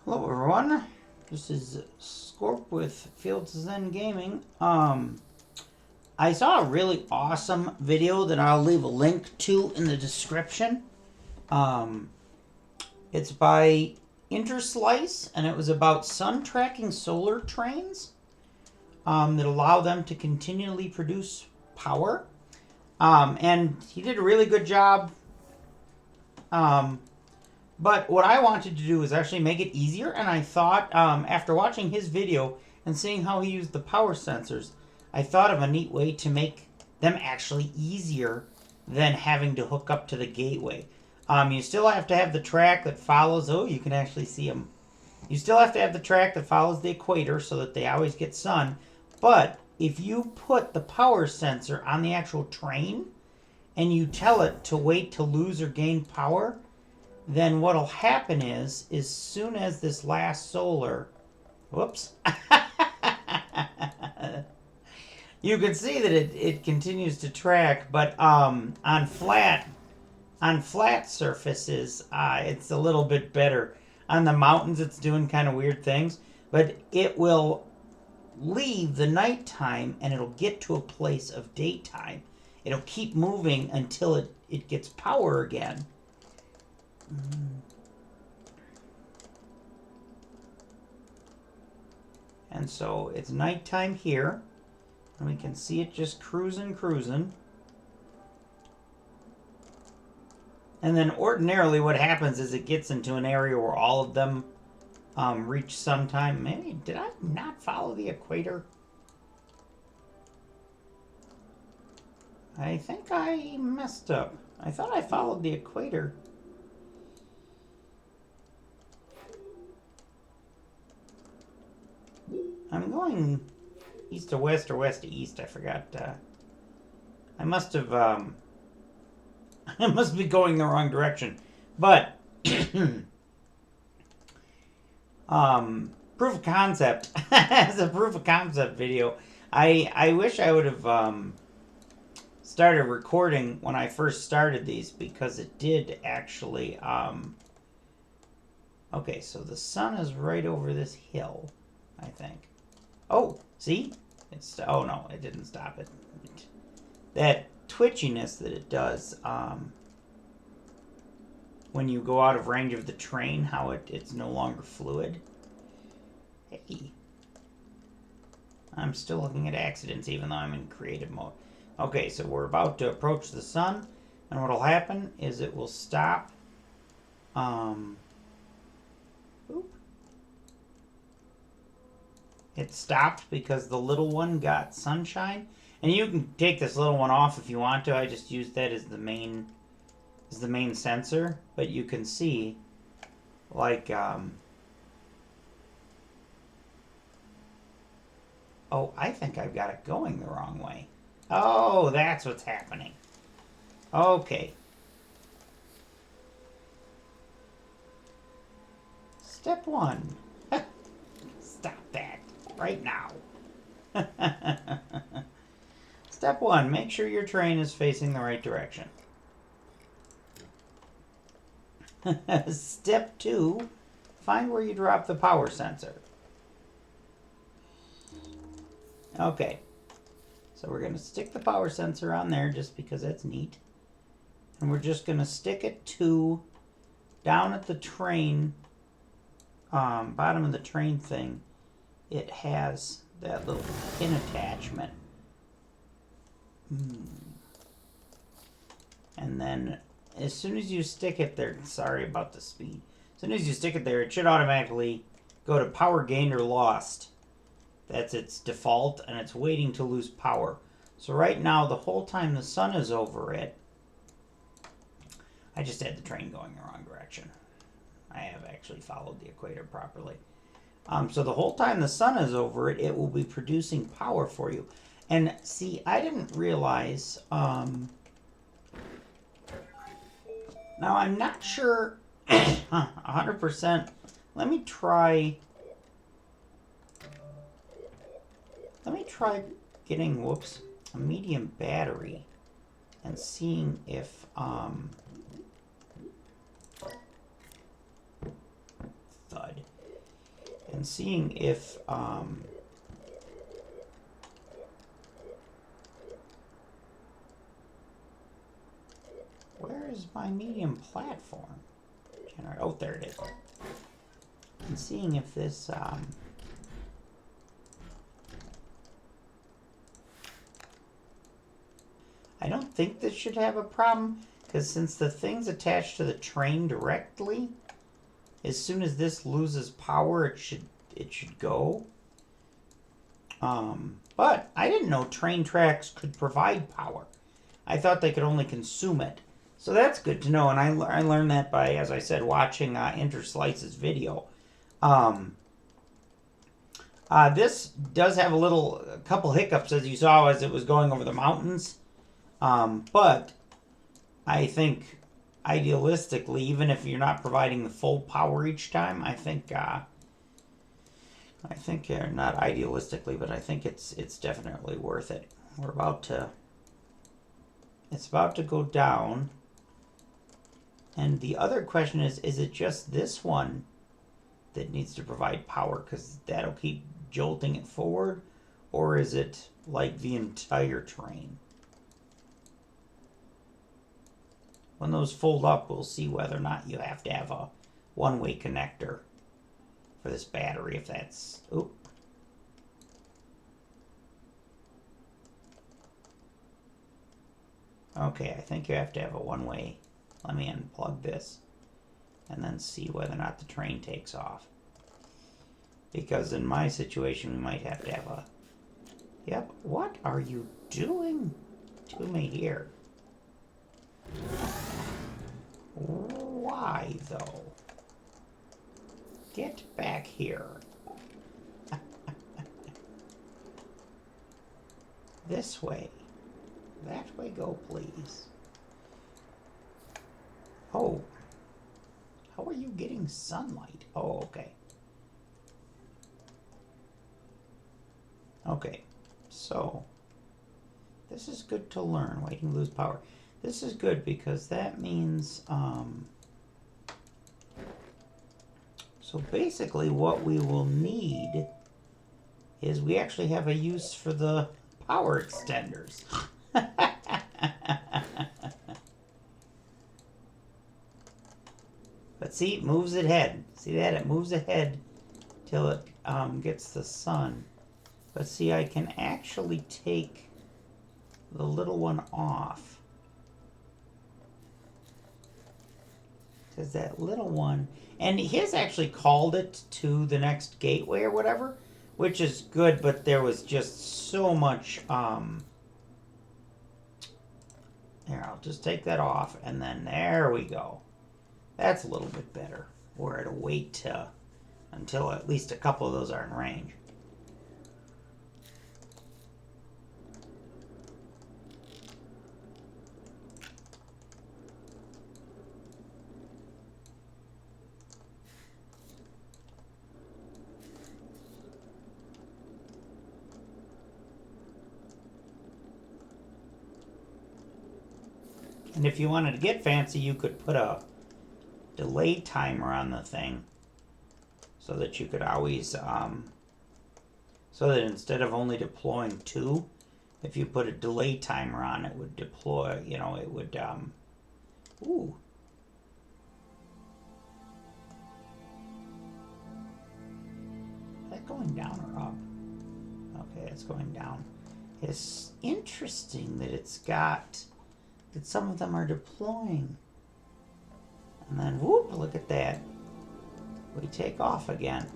Hello everyone, this is Scorp with Fields Zen Gaming. I saw a really awesome video that I'll leave a link to in the description. It's by Interslice, and it was about sun tracking solar trains that allow them to continually produce power. And he did a really good job. But what I wanted to do was actually make it easier, and I thought, after watching his video and seeing how he used the power sensors, I thought of a neat way to make them actually easier than having to hook up to the gateway. You still have to have the track that follows, oh, you can actually see them. You still have to have the track that follows the equator so that they always get sun, but if you put the power sensor on the actual train and you tell it to wait to lose or gain power, then what'll happen is soon as this last solar, whoops, you can see that it continues to track, but on flat surfaces, it's a little bit better. On the mountains, it's doing kind of weird things, but it will leave the nighttime and it'll get to a place of daytime. It'll keep moving until it gets power again. And so it's nighttime here, and we can see it just cruising. And then ordinarily what happens is it gets into an area where all of them reach sun time. Maybe, did I not follow the equator? I think I messed up. I thought I followed the equator. I'm going east to west or west to east. I forgot. I must have. I must be going the wrong direction. But proof of concept. As a proof of concept video, I wish I would have started recording when I first started these, because it did actually. Okay, so the sun is right over this hill, I think. Oh, see? Oh no, it didn't stop it. That twitchiness that it does when you go out of range of the train, how it's no longer fluid. Hey. I'm still looking at accidents even though I'm in creative mode. Okay, so we're about to approach the sun, and what'll happen is it will stop. It stopped because the little one got sunshine, and you can take this little one off if you want to. I just used that as the main sensor, but you can see, like, oh, I think I've got it going the wrong way. Oh, that's what's happening. Okay. Step 1. Stop that. Right now. Step 1, make sure your train is facing the right direction. Step 2, find where you drop the power sensor. Okay, so we're going to stick the power sensor on there just because that's neat. And we're just going to stick it to down at the train, bottom of the train thing. It has that little pin attachment. And then as soon as you stick it there, sorry about the speed. As soon as you stick it there, it should automatically go to power gained or lost. That's its default, and it's waiting to lose power. So right now, the whole time the sun is over it, I just had the train going the wrong direction. I have actually followed the equator properly. So the whole time the sun is over it, it will be producing power for you. And see, I didn't realize, now I'm not sure 100%. Let me try getting, a medium battery and seeing if, thud. and seeing if where is my medium platform? Oh, there it is. And seeing if this I don't think this should have a problem, because since the thing's attached to the train directly, as soon as this loses power, it should go. But I didn't know train tracks could provide power. I thought they could only consume it. So that's good to know, and I learned that by, as I said, watching Interslice's video. This does have a couple hiccups, as you saw, as it was going over the mountains. But I think idealistically, even if you're not providing the full power each time, I think not idealistically, but I think it's definitely worth it. It's about to go down. And the other question is it just this one that needs to provide power, because that'll keep jolting it forward, or is it like the entire train? When those fold up, we'll see whether or not you have to have a one-way connector for this battery, if that's... Oop. Okay, I think you have to have a one-way. Let me unplug this and then see whether or not the train takes off. Because in my situation, we might have to have a... Yep, what are you doing to me here? Why, though? Get back here. This way. That way go, please. Oh. How are you getting sunlight? Oh, okay. Okay. So, this is good to learn. Waiting to lose power. This is good because that means, so basically what we will need is we actually have a use for the power extenders. But see, it moves ahead. See that? It moves ahead till it gets the sun. But see, I can actually take the little one off. Because that little one... And his actually called it to the next gateway or whatever, which is good, but there was just so much... Here, I'll just take that off, and then there we go. That's a little bit better. Where it'll wait until at least a couple of those are in range. And if you wanted to get fancy, you could put a delay timer on the thing so that you could always, so that instead of only deploying 2, if you put a delay timer on, it would deploy, it would, ooh. Is that going down or up? Okay, it's going down. It's interesting that that some of them are deploying. And then, whoop, look at that. We take off again.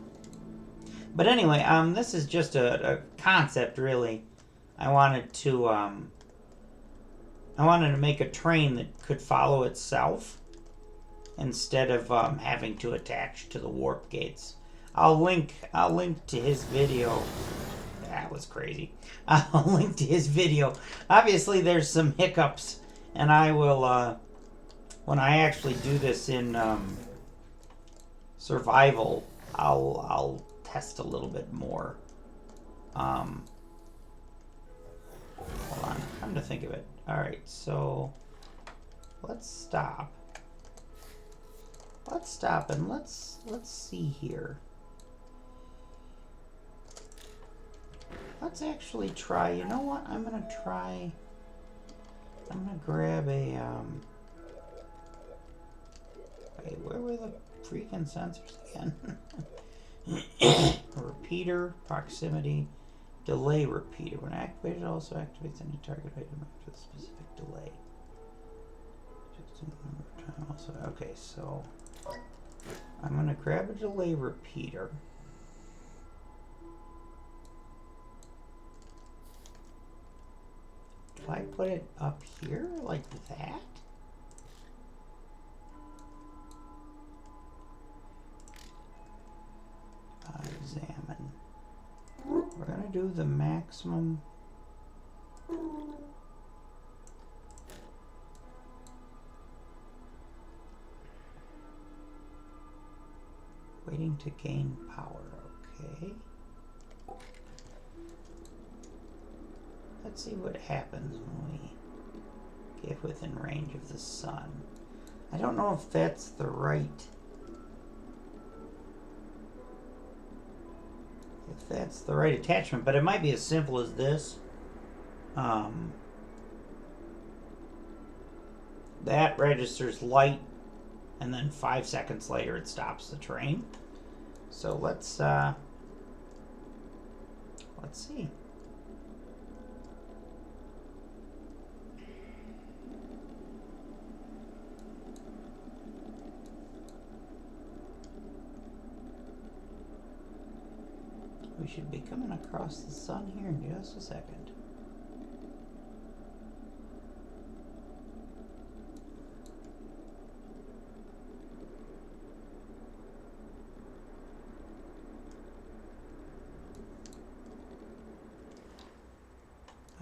But anyway, this is just a concept, really. I wanted to make a train that could follow itself instead of having to attach to the warp gates. I'll link to his video. That was crazy. I'll link to his video. Obviously, there's some hiccups, and I will, when I actually do this in survival, I'll test a little bit more. Hold on, come to think of it. All right, so let's stop. Let's stop and let's see here. Let's actually try, you know what, I'm gonna grab a, wait, where were the freaking sensors again? Repeater, proximity, delay repeater. When activated, also activates any target item after the specific delay. Also, okay, so I'm gonna grab a delay repeater. Do I put it up here like that? Examine. We're gonna do the maximum. Waiting to gain power, okay. Let's see what happens when we get within range of the sun. I don't know if that's the right... if that's the right attachment, but it might be as simple as this. That registers light, and then 5 seconds later it stops the train. So let's see. We should be coming across the sun here in just a second.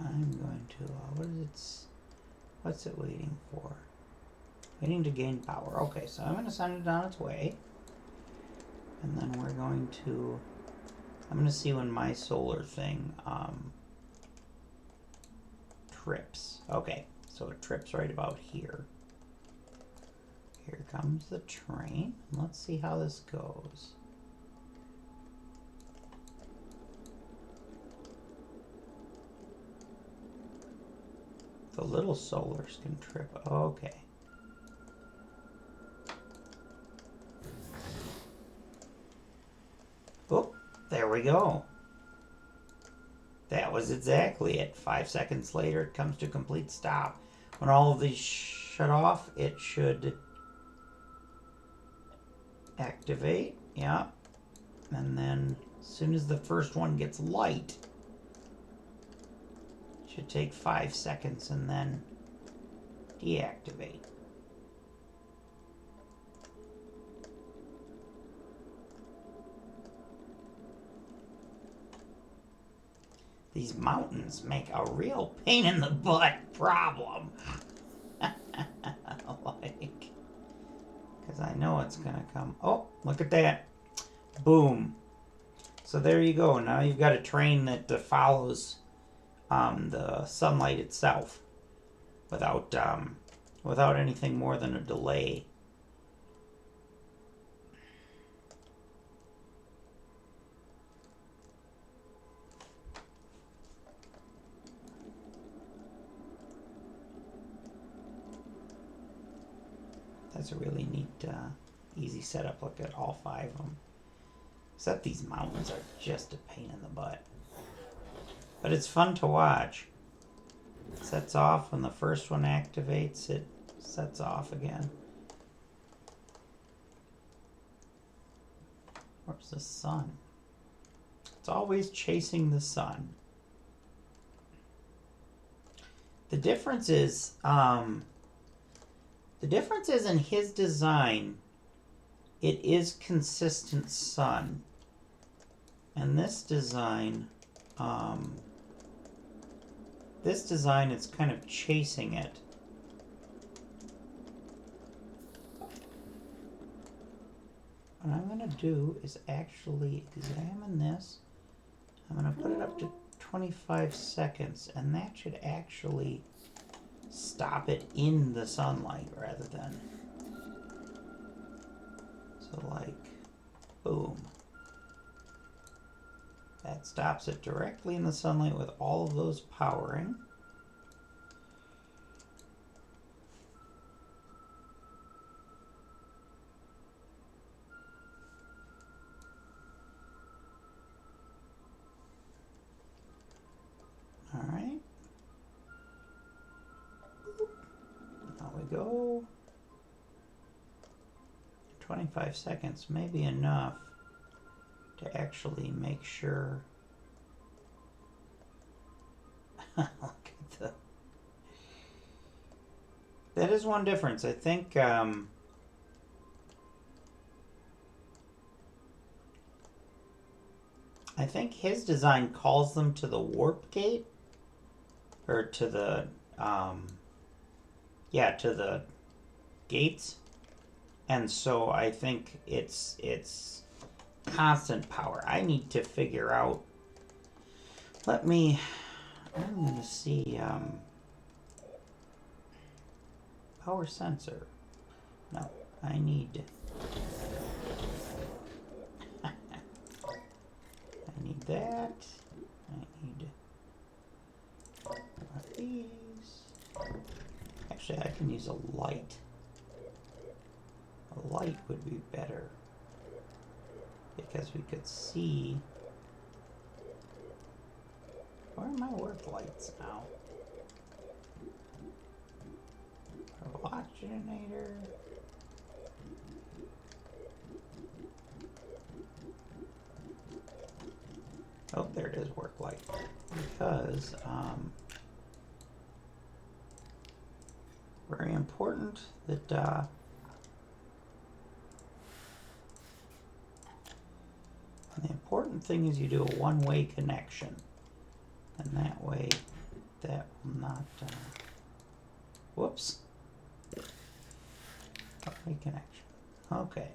I'm going to, what's it waiting for? Waiting to gain power. Okay, so I'm going to send it on its way. And then we're going to, I'm going to see when my solar thing trips. Okay, so it trips right about here. Here comes the train. Let's see how this goes. The little solars can trip. Okay. Oh, there we go. That was exactly it. 5 seconds later, it comes to a complete stop. When all of these shut off, it should activate. Yeah. And then as soon as the first one gets light, it should take 5 seconds and then deactivate. These mountains make a real pain in the butt problem. Like, because I know it's gonna come. Oh, look at that. Boom. So there you go. Now you've got a train that follows the sunlight itself without anything more than a delay. That's a really neat, easy setup. Look at all 5 of them. Except these mountains are just a pain in the butt. But it's fun to watch. It sets off when the first one activates, it sets off again. Where's the sun? It's always chasing the sun. The difference is, in his design, it is consistent sun. And this design, it's kind of chasing it. What I'm going to do is actually examine this. I'm going to put it up to 25 seconds, and that should actually stop it in the sunlight rather than, so like, boom. That stops it directly in the sunlight with all of those powering. All right. Now we go. 25 seconds may be enough to actually make sure. Look at the. That is one difference. I think his design calls them to the warp gate, or to the to the gates, and so I think it's constant power. I need to figure out. I'm gonna see power sensor. No, I need. I need that. I need one of these. Actually, I can use a light. A light would be better because we could see. Where are my work lights now? Oxygenator. Oh, there it is, work light. Because, very important that, the important thing is you do a one-way connection. And that way, that will not, whoops. One-way connection. Okay.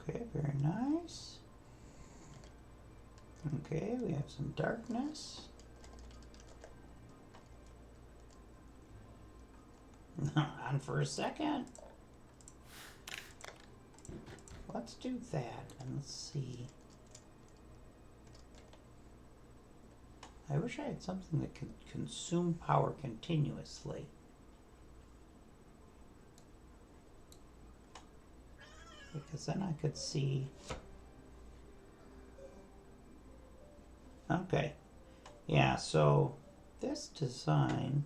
Okay, very nice. Okay, we have some darkness. On for a second. Let's do that and let's see. I wish I had something that could consume power continuously. Because then I could see. Okay. Yeah, so this design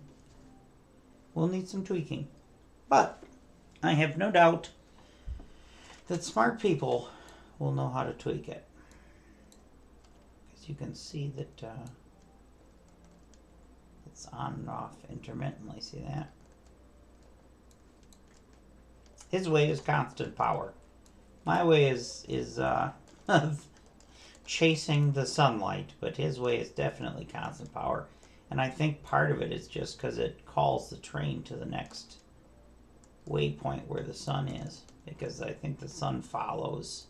will need some tweaking. But I have no doubt that smart people will know how to tweak it. Because you can see that it's on and off intermittently. See that? His way is constant power. My way is chasing the sunlight, but his way is definitely constant power. And I think part of it is just because it calls the train to the next waypoint where the sun is. Because I think the sun follows,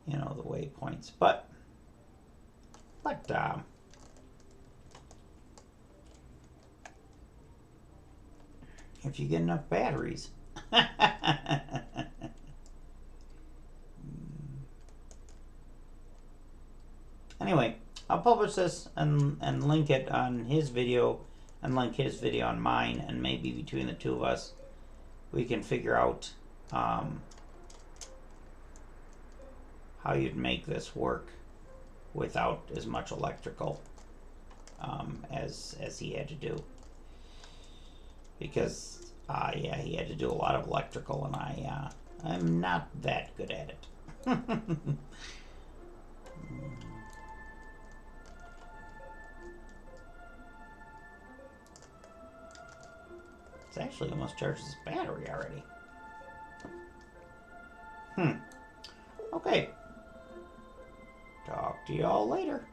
the waypoints. But if you get enough batteries. Anyway, I'll publish this and link it on his video and link his video on mine, and maybe between the two of us we can figure out how you'd make this work without as much electrical as he had to do. Because he had to do a lot of electrical, and I'm not that good at it. It's actually almost charged this battery already. Okay. Talk to y'all later.